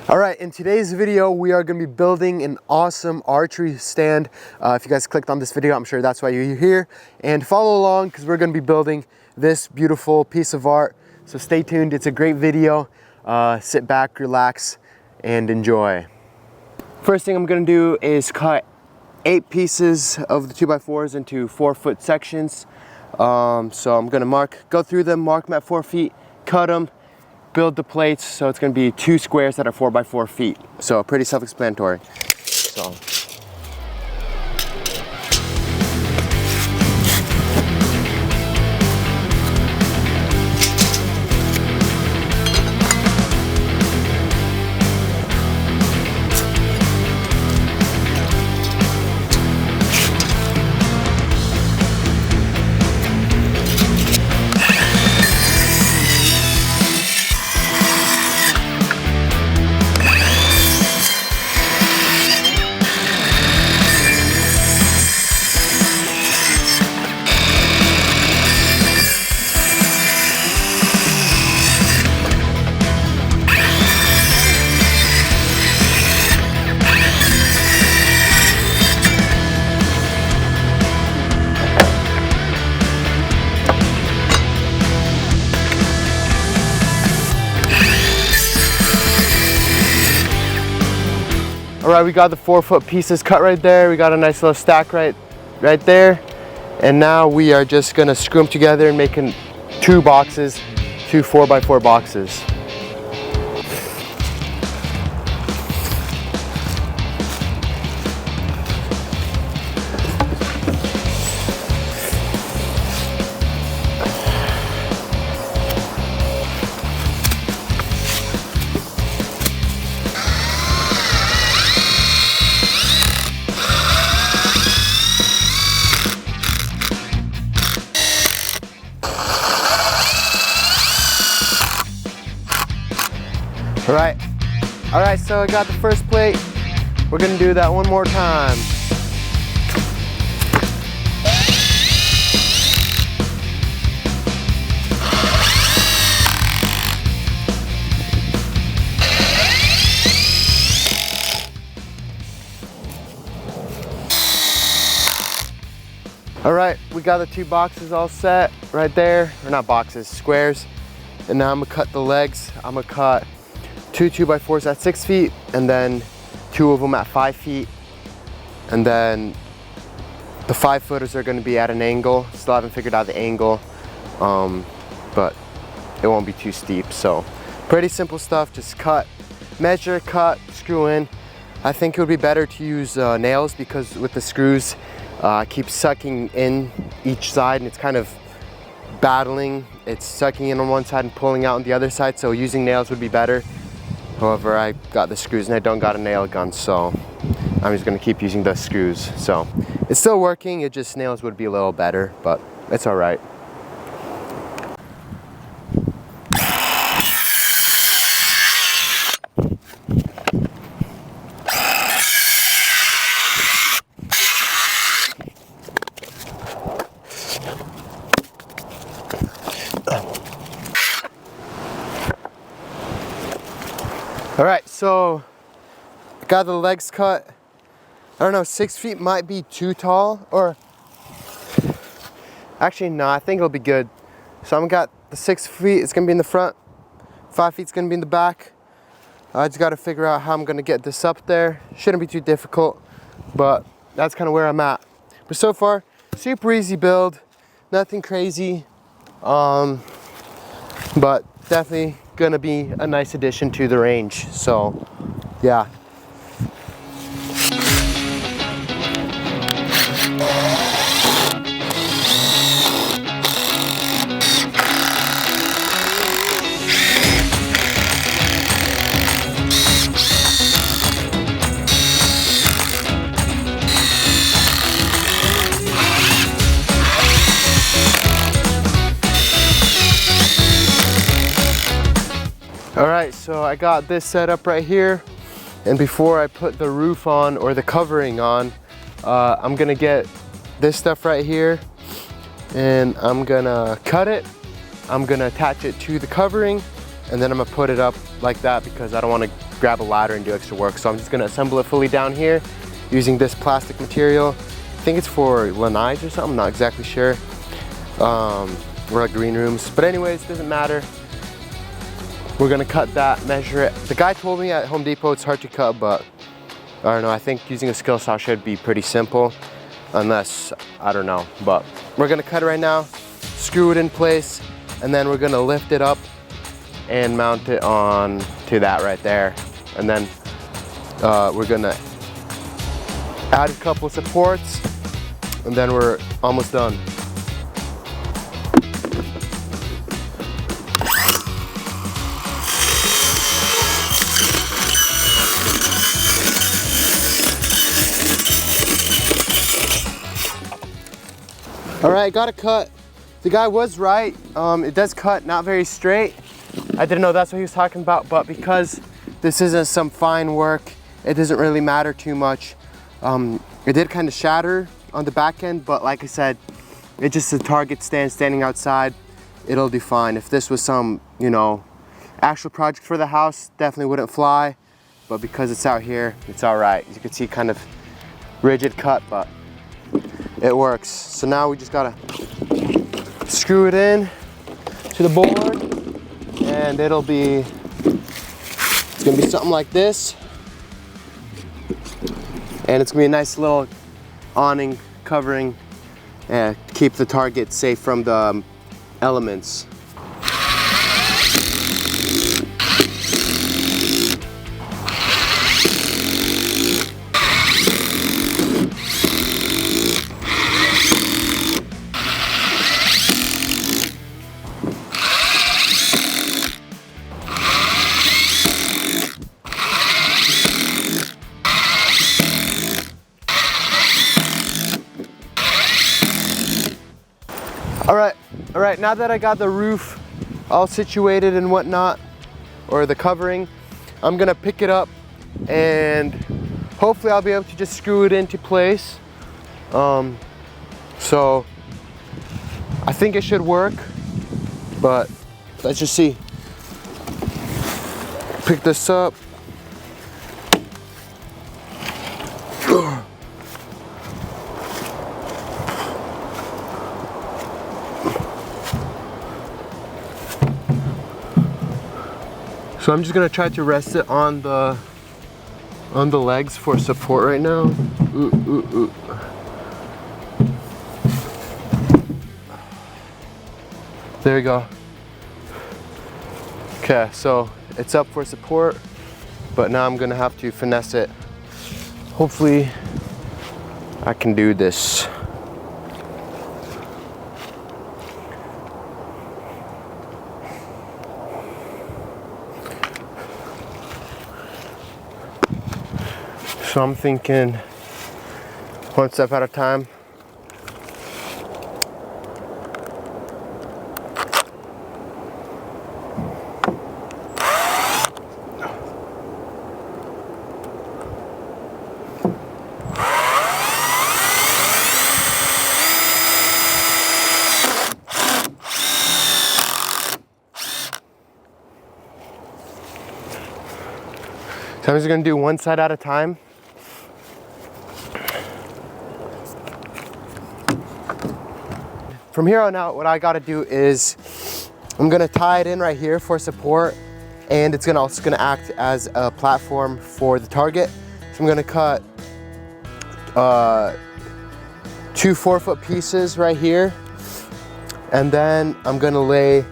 All right, in today's video, we are gonna be building an awesome archery stand. If you guys clicked on this video, I'm sure that's why you're here. And follow along, because we're gonna be building this beautiful piece of art. So stay tuned, it's a great video. Sit back, relax, and enjoy. First thing I'm gonna do is cut 8 pieces of the 2x4s into 4-foot sections. So I'm gonna go through them, mark them at 4 feet, cut them, build the plates. So it's gonna be 2 squares that are 4x4 feet. So pretty self-explanatory. So. All right, we got the 4-foot pieces cut right there. We got a nice little stack right there. And now we are just gonna screw them together and making 2 boxes, 2 4x4 boxes. All right, so I got the first plate. We're gonna do that one more time. All right, we got the 2 boxes all set right there, or not boxes, squares. And now I'm gonna cut the legs. I'm gonna cut 2 2x4s at 6 feet, and then 2 of them at 5 feet. And then the 5-footers are gonna be at an angle. Still haven't figured out the angle, but it won't be too steep. So pretty simple stuff, just cut, measure, cut, screw in. I think it would be better to use nails, because with the screws, it keeps sucking in each side and it's kind of battling. It's sucking in on one side and pulling out on the other side, so using nails would be better. However, I got the screws and I don't got a nail gun, so I'm just gonna keep using the screws. So it's still working, it just nails would be a little better, but it's all right. All right, so I got the legs cut. I don't know, 6 feet might be too tall, or actually no, I think it'll be good. So I'm got the 6 feet, it's gonna be in the front, 5 feet's gonna be in the back. I just gotta figure out how I'm gonna get this up there. Shouldn't be too difficult, but that's kind of where I'm at. But so far, super easy build, nothing crazy, but definitely gonna be a nice addition to the range. So yeah. All right, so I got this set up right here, and before I put the roof on or the covering on, I'm gonna get this stuff right here and I'm gonna cut it. I'm gonna attach it to the covering, and then I'm gonna put it up like that because I don't want to grab a ladder and do extra work. So I'm just gonna assemble it fully down here using this plastic material. I think it's for lanais or something, I'm not exactly sure. We're like green rooms, but anyways, doesn't matter. We're gonna cut that, measure it. The guy told me at Home Depot it's hard to cut, but I don't know, I think using a skill saw should be pretty simple, unless, I don't know. But we're gonna cut it right now, screw it in place, and then we're gonna lift it up and mount it on to that right there. And then we're gonna add a couple of supports, and then we're almost done. All right, got a cut. The guy was right. It does cut not very straight. I didn't know that's what he was talking about, but because this isn't some fine work, it doesn't really matter too much. It did kind of shatter on the back end, but like I said, it's just a target stand standing outside. It'll do fine. If this was some, you know, actual project for the house, definitely wouldn't fly. But because it's out here, it's all right. You can see kind of rigid cut, but it works. So now we just gotta screw it in to the board, and it's gonna be something like this. And it's gonna be a nice little awning covering and keep the target safe from the elements. All right, now that I got the roof all situated and whatnot, or the covering, I'm gonna pick it up and hopefully I'll be able to just screw it into place. So I think it should work, but let's just see. Pick this up. So I'm just gonna try to rest it on the legs for support right now. There we go. Okay, so it's up for support, but now I'm gonna have to finesse it. Hopefully I can do this. So I'm thinking one step at a time. So I'm just gonna do one side at a time. From here on out, what I gotta do is I'm gonna tie it in right here for support, and it's also gonna act as a platform for the target. So I'm gonna cut 2 4-foot pieces right here, and then I'm gonna lay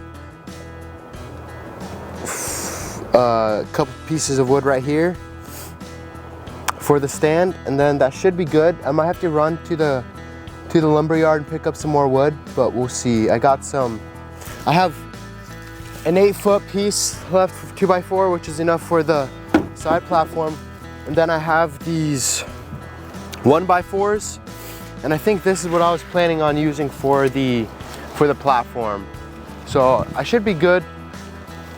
a couple pieces of wood right here for the stand, and then that should be good. I might have to run to the lumber yard and pick up some more wood, but we'll see. I have an 8-foot piece left, 2x4, which is enough for the side platform, and then I have these 1x4s, and I think this is what I was planning on using for the platform. So I should be good.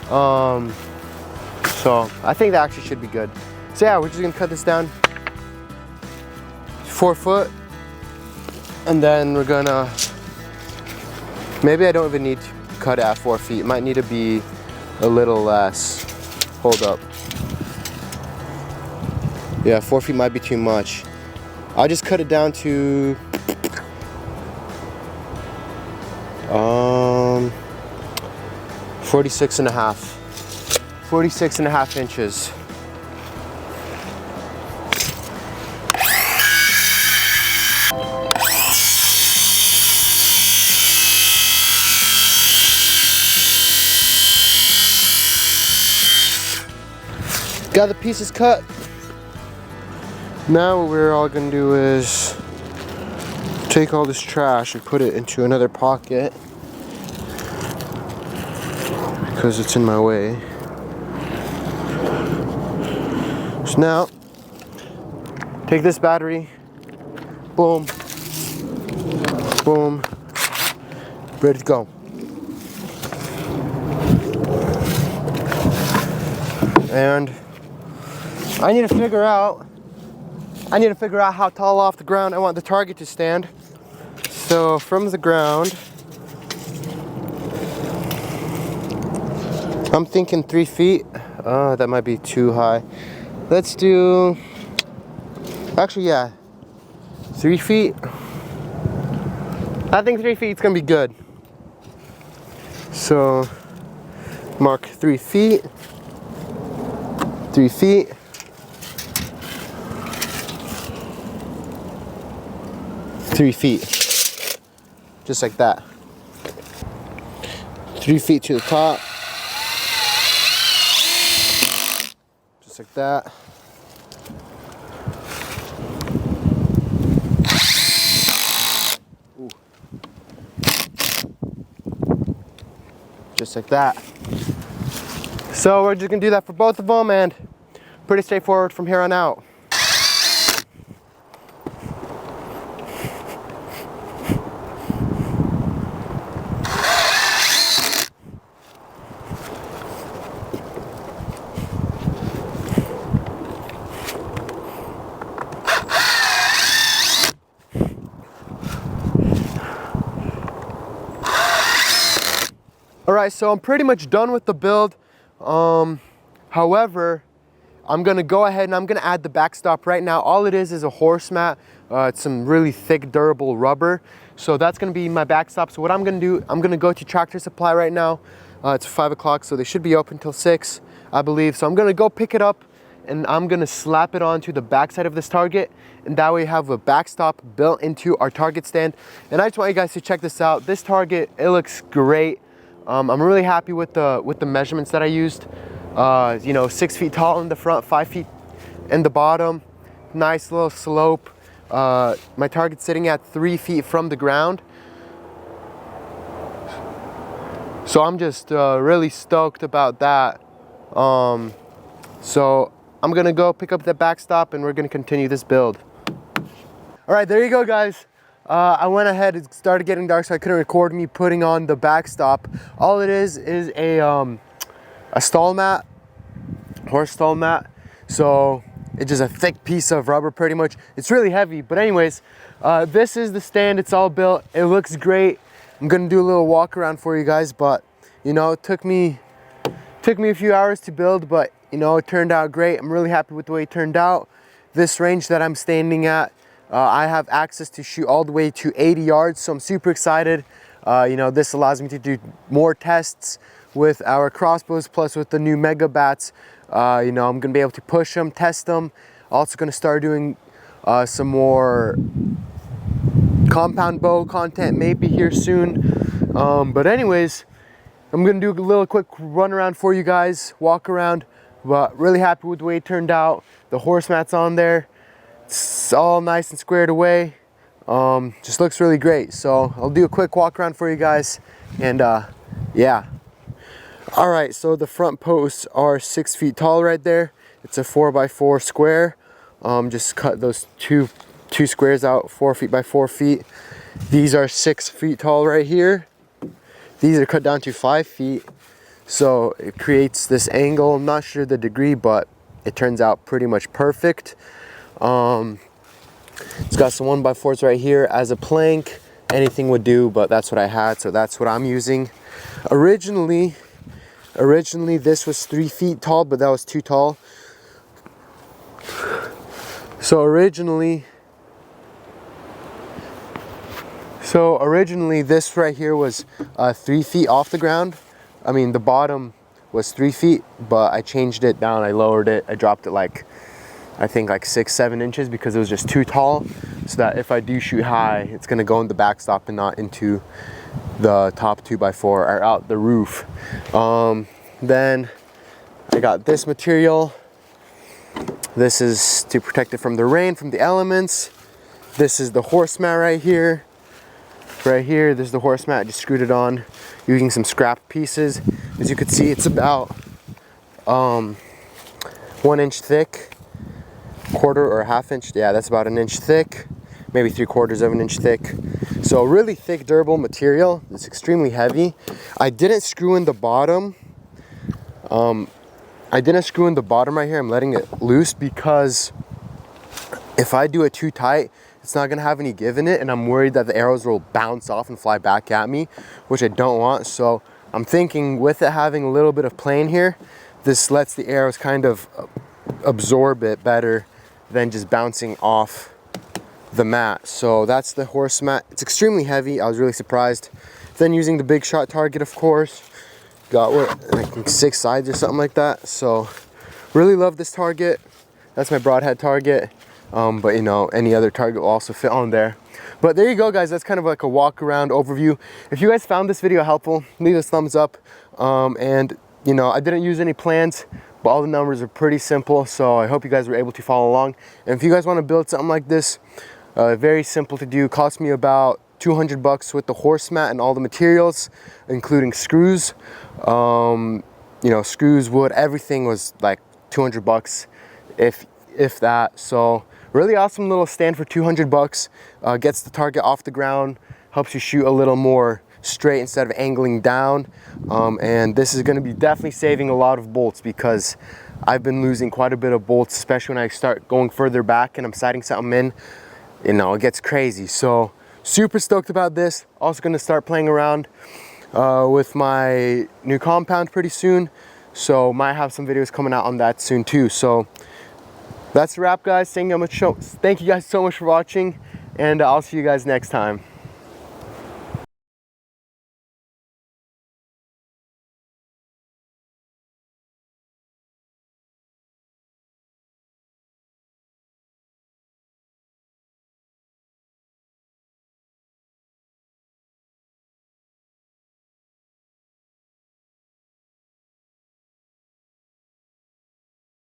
So I think that actually should be good. So yeah, we're just gonna cut this down 4 foot. And then we're gonna, maybe I don't even need to cut it at 4 feet. It might need to be a little less. Hold up. Yeah, 4 feet might be too much. I'll just cut it down to 46 and a half. 46 and a half inches. Got the pieces cut. Now what we're all gonna do is take all this trash and put it into another pocket because it's in my way. So now, take this battery, boom, boom, ready to go. And I need to figure out how tall off the ground I want the target to stand. So from the ground, I'm thinking 3 feet. That might be too high. Let's do, actually yeah, 3 feet. I think 3 feet is gonna be good. So mark 3 feet, 3 feet. 3 feet, just like that. 3 feet to the top, just like that. Ooh. Just like that. So we're just gonna do that for both of them, and pretty straightforward from here on out. Alright, so I'm pretty much done with the build. However, I'm gonna go ahead and I'm gonna add the backstop right now. All it is a horse mat. It's some really thick, durable rubber. So that's gonna be my backstop. So what I'm gonna do, I'm gonna go to Tractor Supply right now. It's 5 o'clock, so they should be open till 6, I believe. So I'm gonna go pick it up and I'm gonna slap it onto the backside of this target. And that way we have a backstop built into our target stand. And I just want you guys to check this out. This target, it looks great. I'm really happy with the measurements that I used. You know, 6 feet tall in the front, 5 feet in the bottom. Nice little slope. My target's sitting at 3 feet from the ground. So I'm just really stoked about that. So I'm gonna go pick up the backstop and we're gonna continue this build. All right, there you go, guys. I went ahead, it started getting dark, so I couldn't record me putting on the backstop. All it is a stall mat, horse stall mat. So it's just a thick piece of rubber pretty much. It's really heavy, but anyways, this is the stand. It's all built. It looks great. I'm gonna do a little walk around for you guys, but you know, it took me a few hours to build, but you know, it turned out great. I'm really happy with the way it turned out. This range that I'm standing at, I have access to shoot all the way to 80 yards, so I'm super excited. You know, this allows me to do more tests with our crossbows, plus with the new mega bats. You know, I'm gonna be able to push them, test them. Also gonna start doing some more compound bow content maybe here soon. But anyways, I'm gonna do a little quick run around for you guys, walk around, but really happy with the way it turned out. The horse mat's on there. It's all nice and squared away. Just looks really great. So I'll do a quick walk around for you guys, and yeah. All right, so the front posts are 6 feet tall right there. It's a 4x4 square. Just cut those two squares out, 4 feet by 4 feet. These are 6 feet tall right here. These are cut down to 5 feet. So it creates this angle. I'm not sure the degree, but it turns out pretty much perfect. It's got some 1x4s right here as a plank. Anything would do, but that's what I had, so that's what I'm using. Originally this was 3 feet tall, but that was too tall. So originally this right here was 3 feet off the ground. I mean, the bottom was 3 feet, but I changed it down, I lowered it, I dropped it like, I think like 6-7 inches because it was just too tall, so that if I do shoot high, it's gonna go in the backstop and not into the top 2x4 or out the roof. Then I got this material. This is to protect it from the rain, from the elements. This is the horse mat right here. Right here, this is the horse mat. I just screwed it on using some scrap pieces. As you can see, it's about 1 inch thick, quarter or a half inch. Yeah, that's about 1 inch thick, maybe 3/4 of an inch thick. So really thick, durable material. It's extremely heavy. I didn't screw in the bottom. I didn't screw in the bottom right here. I'm letting it loose because if I do it too tight, it's not gonna have any give in it, and I'm worried that the arrows will bounce off and fly back at me, which I don't want. So I'm thinking with it having a little bit of plane here, this lets the arrows kind of absorb it better than just bouncing off the mat. So that's the horse mat. It's extremely heavy. I was really surprised. Then using the big shot target, of course, got what, like 6 sides or something like that. So really love this target. That's my broadhead target. But you know, any other target will also fit on there. But there you go, guys. That's kind of like a walk around overview. If you guys found this video helpful, leave a thumbs up. And you know, I didn't use any plans, but all the numbers are pretty simple. So I hope you guys were able to follow along. And if you guys want to build something like this, very simple to do, cost me about 200 bucks with the horse mat and all the materials, including screws. You know, screws, wood, everything was like 200 bucks, if that. So really awesome little stand for 200 bucks. Gets the target off the ground, helps you shoot a little more straight instead of angling down. And this is going to be definitely saving a lot of bolts, because I've been losing quite a bit of bolts, especially when I start going further back and I'm sighting something in. You know, it gets crazy. So super stoked about this. Also going to start playing around with my new compound pretty soon. So might have some videos coming out on that soon too. So that's a wrap, guys. Thank you guys so much for watching, and I'll see you guys next time.